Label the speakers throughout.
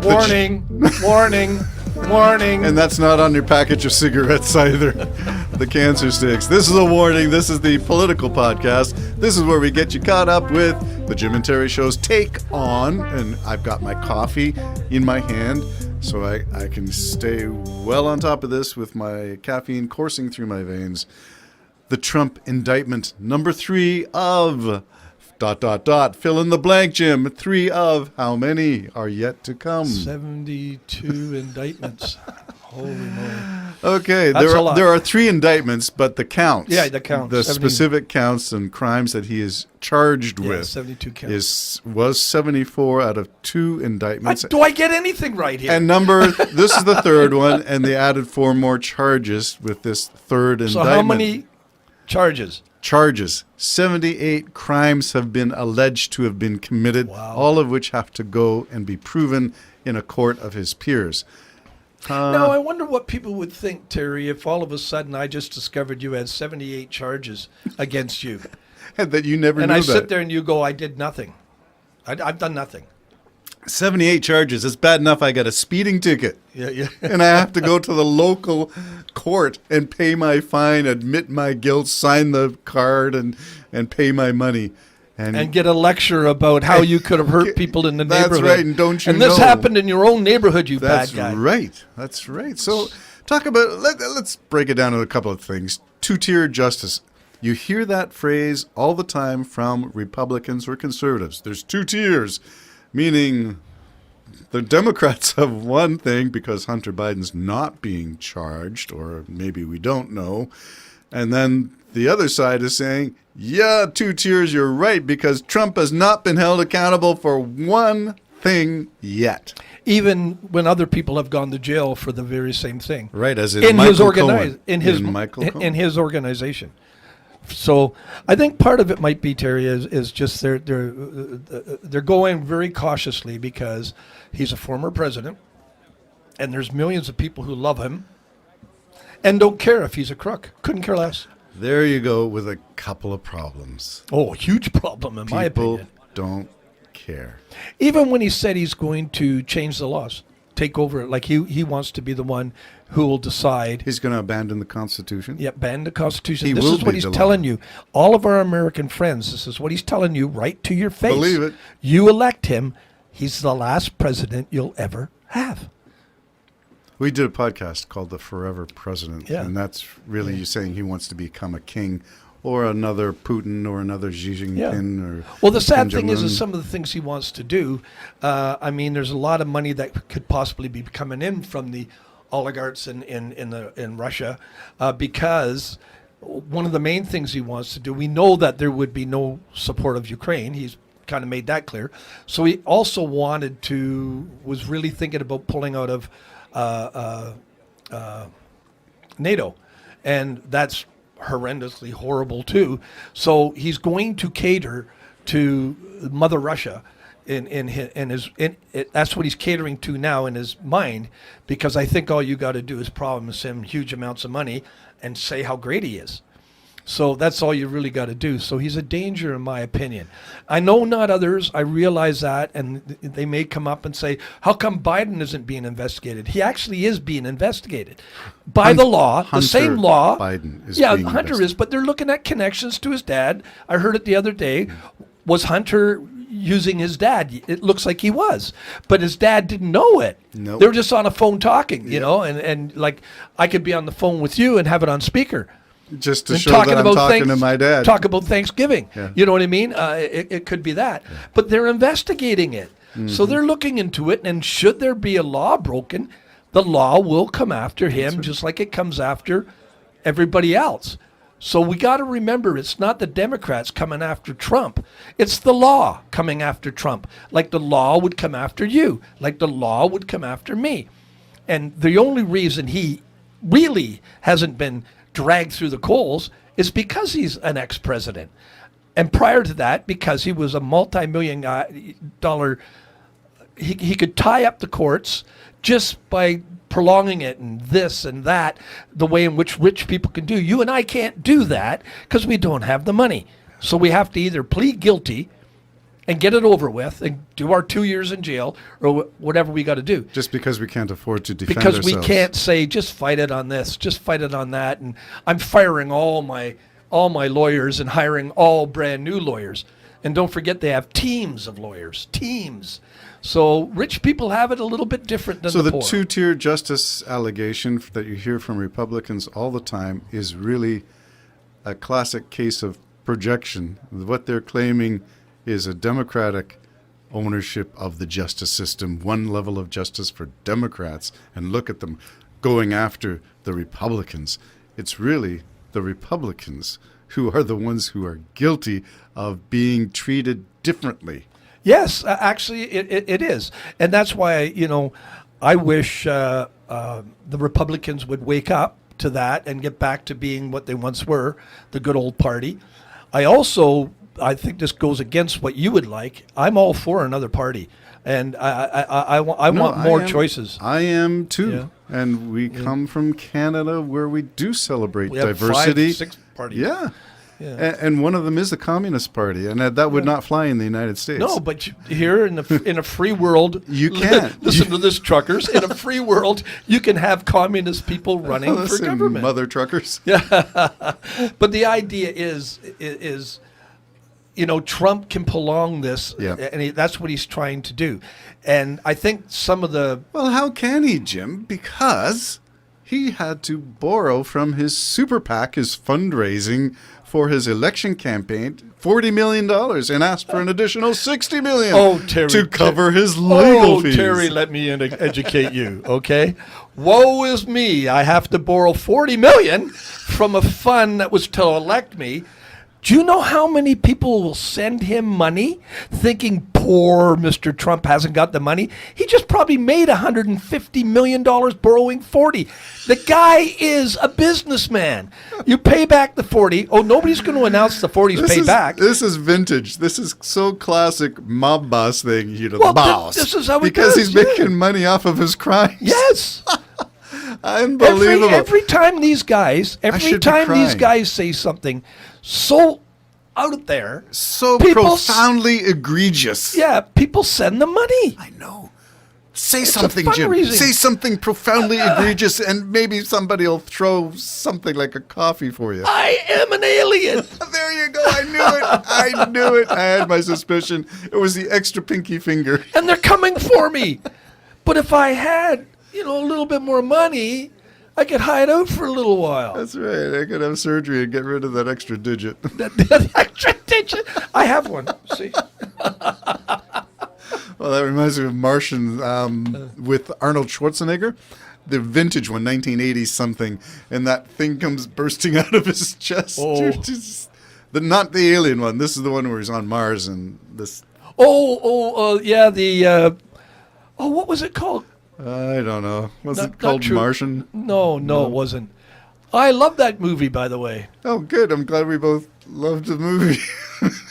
Speaker 1: Warning, warning, warning.
Speaker 2: And that's not on your package of cigarettes either. The cancer sticks. This is a warning. This is the political podcast. This is where we get you caught up with the Jim and Terry Show's take on, and I've got my coffee in my hand, so I can stay well on top of this with my caffeine coursing through my veins. The Trump indictment, number 3 of... ... Fill in the blank, Jim. 3 of how many are yet to come?
Speaker 1: 72 indictments. Holy moly.
Speaker 2: Okay, there are 3 indictments, but the counts.
Speaker 1: Yeah, the counts.
Speaker 2: The specific counts and crimes that he is charged with
Speaker 1: 72 counts.
Speaker 2: was 74 out of 2 indictments.
Speaker 1: Do I get anything right here?
Speaker 2: And this is the 3rd one, and they added 4 more charges with this 3rd indictment.
Speaker 1: So how many charges?
Speaker 2: 78 crimes have been alleged to have been committed, all of which have to go and be proven in a court of his peers.
Speaker 1: Now, I wonder what people would think, Terry, if all of a sudden I just discovered you had 78 charges against you.
Speaker 2: And that you never knew
Speaker 1: that. And I sit
Speaker 2: that.
Speaker 1: there and you go, I did nothing. I've done nothing.
Speaker 2: 78 charges. It's bad enough I got a speeding ticket.
Speaker 1: Yeah.
Speaker 2: And I have to go to the local court and pay my fine, admit my guilt, sign the card, and pay my money.
Speaker 1: And get a lecture about how you could have hurt people in the neighborhood.
Speaker 2: That's right, and don't you know.
Speaker 1: And this happened in your own neighborhood, you bad guy.
Speaker 2: That's right. So talk about, let's break it down to a couple of things. 2-tier justice. You hear that phrase all the time from Republicans or conservatives. There's 2 tiers. Meaning the Democrats have one thing because Hunter Biden's not being charged, or maybe we don't know. And then the other side is saying, yeah, 2 tiers, you're right, because Trump has not been held accountable for one thing yet.
Speaker 1: Even when other people have gone to jail for the very same thing.
Speaker 2: Right, as in Michael Cohen.
Speaker 1: In his organization. So I think part of it might be, Terry, is just they're going very cautiously because he's a former president, and there's millions of people who love him and don't care if he's a crook. Couldn't care less.
Speaker 2: There you go with a couple of problems.
Speaker 1: Oh, huge problem in my opinion.
Speaker 2: People don't care.
Speaker 1: Even when he said he's going to change the laws, take over, like he wants to be the one who will decide.
Speaker 2: He's going to abandon the Constitution?
Speaker 1: Yeah, abandon the Constitution.
Speaker 2: This
Speaker 1: is what he's telling you. All of our American friends, this is what he's telling you right to your face.
Speaker 2: Believe it.
Speaker 1: You elect him. He's the last president you'll ever have.
Speaker 2: We did a podcast called The Forever President, and that's really you saying he wants to become a king or another Putin or another Xi Jinping.
Speaker 1: Well, the sad thing is some of the things he wants to do, there's a lot of money that could possibly be coming in from the oligarchs in Russia because one of the main things he wants to do, we know that there would be no support of Ukraine. He's kind of made that clear. So he also was really thinking about pulling out of NATO. And that's horrendously horrible too. So he's going to cater to Mother Russia. That's what he's catering to now in his mind, because I think all you got to do is promise him huge amounts of money and say how great he is. So that's all you really got to do. So he's a danger in my opinion. I know not others. I realize that, and they may come up and say, how come Biden isn't being investigated? He actually is being investigated by the law, the same law.
Speaker 2: Biden is
Speaker 1: being Hunter is, but they're looking at connections to his dad. I heard it the other day. Was Hunter using his dad? It looks like he was, but his dad didn't know it.
Speaker 2: Nope.
Speaker 1: They were just on a phone talking, and like I could be on the phone with you and have it on speaker.
Speaker 2: Just to show that I'm talking to my dad.
Speaker 1: Talk about Thanksgiving. Yeah. You know what I mean? It could be that. Yeah. But they're investigating it. Mm-hmm. So they're looking into it, and should there be a law broken, the law will come after him just like it comes after everybody else. So we got to remember, it's not the Democrats coming after Trump. It's the law coming after Trump, like the law would come after you, like the law would come after me. And the only reason he really hasn't been dragged through the coals is because he's an ex-president. And prior to that, because he was a multi-million dollar, he could tie up the courts just by prolonging it and this and that, the way in which rich people can do. You and I can't do that because we don't have the money. So we have to either plead guilty and get it over with and do our 2 years in jail or whatever we got to do.
Speaker 2: Just because we can't afford to defend
Speaker 1: Because
Speaker 2: ourselves.
Speaker 1: we can't say, just fight it on this, just fight it on that. And I'm firing all my lawyers and hiring all brand new lawyers. And don't forget, they have teams of lawyers, teams. So rich people have it a little bit different than the poor.
Speaker 2: So the two-tier justice allegation that you hear from Republicans all the time is really a classic case of projection. What they're claiming is a Democratic ownership of the justice system, one level of justice for Democrats, and look at them going after the Republicans. It's really the Republicans who are the ones who are guilty of being treated differently.
Speaker 1: Yes, actually, it is. And that's why, I wish the Republicans would wake up to that and get back to being what they once were, the good old party. I think this goes against what you would like. I'm all for another party. And I want more choices.
Speaker 2: I am too.
Speaker 1: Yeah.
Speaker 2: And we come from Canada where we do celebrate
Speaker 1: We have
Speaker 2: diversity.
Speaker 1: 5, 6 parties.
Speaker 2: Yeah. And one of them is the Communist Party, and that would not fly in the United States.
Speaker 1: No, but here in a free world,
Speaker 2: you can't.
Speaker 1: Listen to this, truckers. In a free world, you can have communist people running for government.
Speaker 2: Mother truckers.
Speaker 1: Yeah, but the idea is Trump can prolong this, and that's what he's trying to do. And I think some of the
Speaker 2: Well, how can he, Jim? Because he had to borrow from his super PAC, his fundraising for his election campaign, $40 million, and asked for an additional $60 million to cover his legal fees.
Speaker 1: Terry, let me educate you, okay? Woe is me. I have to borrow $40 million from a fund that was to elect me. Do you know how many people will send him money thinking poor Mr. Trump hasn't got the money? He just probably made $150 million borrowing 40. The guy is a businessman. You pay back the 40. Oh, nobody's going to announce the 40's paid back.
Speaker 2: This is vintage. This is so classic mob boss thing. The
Speaker 1: Well,
Speaker 2: boss.
Speaker 1: this is how it
Speaker 2: because
Speaker 1: goes,
Speaker 2: he's making money off of his crimes.
Speaker 1: Yes.
Speaker 2: Unbelievable.
Speaker 1: Every time these guys say something so out there,
Speaker 2: so
Speaker 1: people
Speaker 2: profoundly egregious.
Speaker 1: Yeah, people send them money.
Speaker 2: I know. Say
Speaker 1: It's
Speaker 2: something,
Speaker 1: a
Speaker 2: Jim.
Speaker 1: fundraising.
Speaker 2: Say something profoundly egregious, and maybe somebody will throw something like a coffee for you.
Speaker 1: I am an alien.
Speaker 2: There you go. I knew it. I knew it. I had my suspicion. It was the extra pinky finger.
Speaker 1: And they're coming for me. But if I had, a little bit more money, I could hide out for a little while.
Speaker 2: That's right. I could have surgery and get rid of that extra digit.
Speaker 1: That extra digit. I have one. See?
Speaker 2: Well, that reminds me of Martian with Arnold Schwarzenegger. The vintage one, 1980 something, and that thing comes bursting out of his chest.
Speaker 1: Oh.
Speaker 2: Not the alien one. This is the one where he's on Mars and this.
Speaker 1: Yeah, the what was it called?
Speaker 2: I don't know. Was
Speaker 1: Not
Speaker 2: it called
Speaker 1: true.
Speaker 2: Martian?
Speaker 1: No, it wasn't. I love that movie, by the way.
Speaker 2: Oh, good. I'm glad we both loved the movie.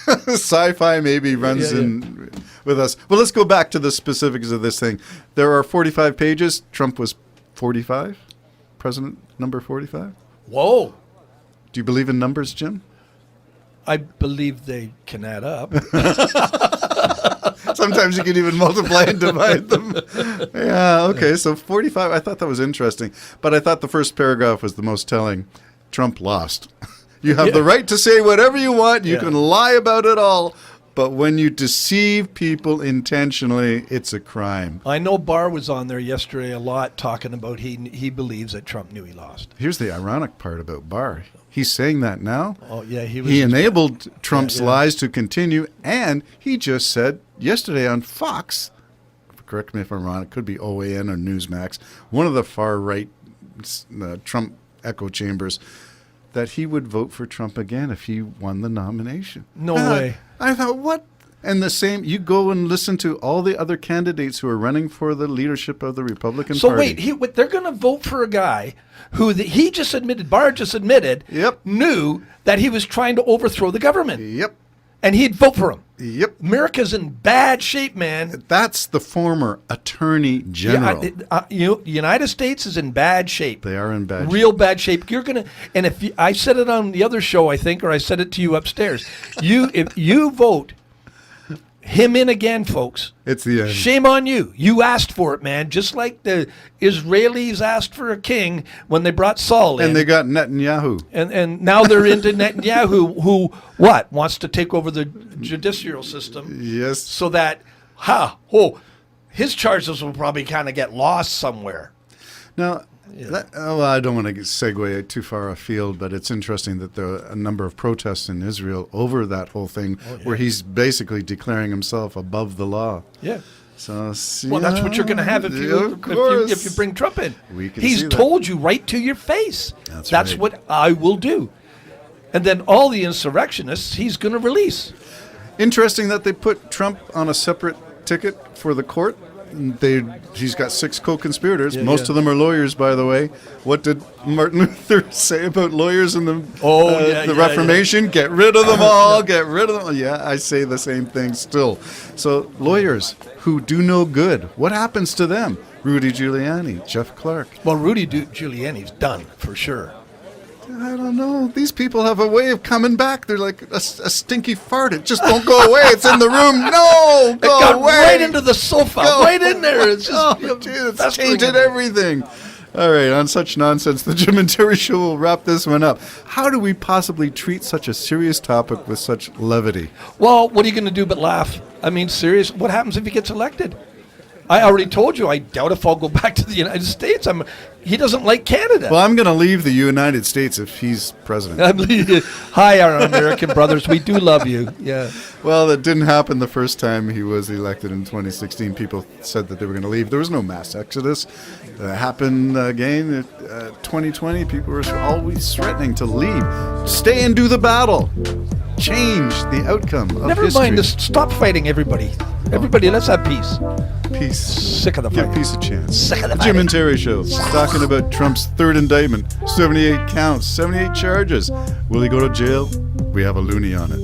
Speaker 2: Sci-fi maybe runs in with us. Well, let's go back to the specifics of this thing. There are 45 pages. Trump was 45? President number 45?
Speaker 1: Whoa.
Speaker 2: Do you believe in numbers, Jim?
Speaker 1: I believe they can add up.
Speaker 2: Sometimes you can even multiply and divide them. Yeah, okay, so 45. I thought that was interesting. But I thought the first paragraph was the most telling. Trump lost. You have the right to say whatever you want. You can lie about it all. But when you deceive people intentionally, it's a crime.
Speaker 1: I know Barr was on there yesterday a lot talking about he believes that Trump knew he lost.
Speaker 2: Here's the ironic part about Barr. He's saying that now.
Speaker 1: Oh, yeah.
Speaker 2: He enabled Trump's lies to continue, and he just said yesterday on Fox, correct me if I'm wrong, it could be OAN or Newsmax, one of the far-right Trump echo chambers, that he would vote for Trump again if he won the nomination.
Speaker 1: No way.
Speaker 2: I thought, what? And the same, you go and listen to all the other candidates who are running for the leadership of the Republican Party.
Speaker 1: So wait, they're going to vote for a guy who Barr just admitted, knew that he was trying to overthrow the government.
Speaker 2: Yep.
Speaker 1: And he'd vote for him.
Speaker 2: Yep.
Speaker 1: America's in bad shape, man.
Speaker 2: That's the former Attorney General.
Speaker 1: United States is in bad shape.
Speaker 2: They are in bad shape.
Speaker 1: Real bad shape. And I said it on the other show, I think, or I said it to you upstairs. If you vote him in again, folks.
Speaker 2: It's the end.
Speaker 1: Shame on you. You asked for it, man. Just like the Israelis asked for a king when they brought Saul in.
Speaker 2: And they got Netanyahu.
Speaker 1: And now they're into Netanyahu, who what wants to take over the judicial system.
Speaker 2: Yes.
Speaker 1: So that his charges will probably kind of get lost somewhere.
Speaker 2: Now, I don't want to segue too far afield, but it's interesting that there are a number of protests in Israel over that whole thing, where he's basically declaring himself above the law.
Speaker 1: Yeah.
Speaker 2: So,
Speaker 1: Well, that's what you're going to have if you bring Trump in. He's told you right to your face. That's
Speaker 2: right.
Speaker 1: what I will do. And then all the insurrectionists he's going to release.
Speaker 2: Interesting that they put Trump on a separate ticket for the court. He's got 6 co-conspirators. Most of them are lawyers, by the way. What did Martin Luther say about lawyers in the Reformation? Get rid of them all. Get rid of them. Yeah, I say the same thing still. So lawyers who do no good, what happens to them? Rudy Giuliani, Jeff Clark.
Speaker 1: Well, Rudy Giuliani's done for sure.
Speaker 2: I don't know. These people have a way of coming back. They're like a stinky fart. It just won't go away. It's in the room. No, go
Speaker 1: it got
Speaker 2: away.
Speaker 1: Right into the sofa. Right in there. It's just
Speaker 2: it's tainted everything. All right, on such nonsense, the Jim and Terry Show will wrap this one up. How do we possibly treat such a serious topic with such levity?
Speaker 1: Well, what are you going to do but laugh? I mean, serious. What happens if he gets elected? I already told you, I doubt if I'll go back to the United States. He doesn't like Canada.
Speaker 2: Well, I'm going to leave the United States if he's president.
Speaker 1: Hi, our American brothers. We do love you. Yeah.
Speaker 2: Well, that didn't happen the first time he was elected in 2016. People said that they were going to leave. There was no mass exodus. That happened again in 2020. People were always threatening to leave. Stay and do the battle. Change the outcome of
Speaker 1: Never
Speaker 2: history.
Speaker 1: mind this. Stop fighting, everybody. Everybody, let's have peace.
Speaker 2: Peace.
Speaker 1: Sick of the
Speaker 2: Give
Speaker 1: fight.
Speaker 2: peace a chance.
Speaker 1: Sick of the
Speaker 2: Jim
Speaker 1: fight.
Speaker 2: and Terry Show, talking about Trump's third indictment, 78 counts, 78 charges. Will he go to jail? We have a loony on it.